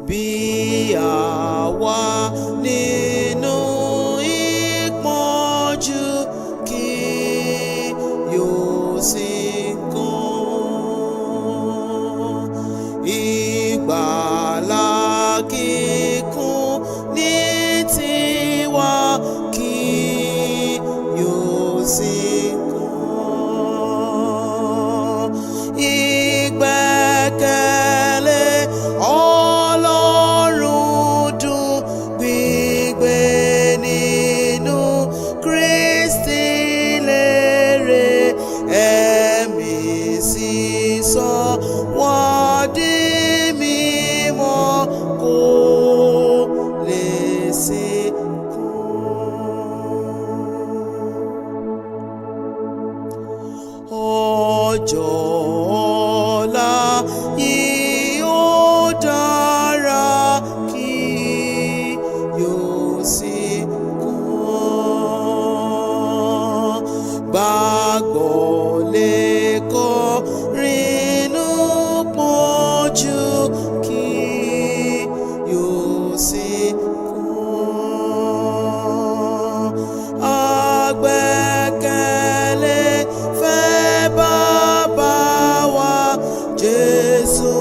bí àwa nínú ìpọ́njú kí yóò sì kún. Ìgbàlà kíkún ní tiwa kí yóò sì kún. Ìgbẹ́kẹ̀lé Ọlọ́run dùn gbígbé nínú Kristi lérè, ẹ̀mí sísọ wọ́n di mímọ́ kó lè sí ọjọ́ ọ̀la yìí ó dára kí yóò sì kún. Gbàgbọ́ lè kọ́ rínú pọ́njú kí yóò sì kún. Àgbẹ́kẹ̀lé fẹ́ Baba wa Jésù.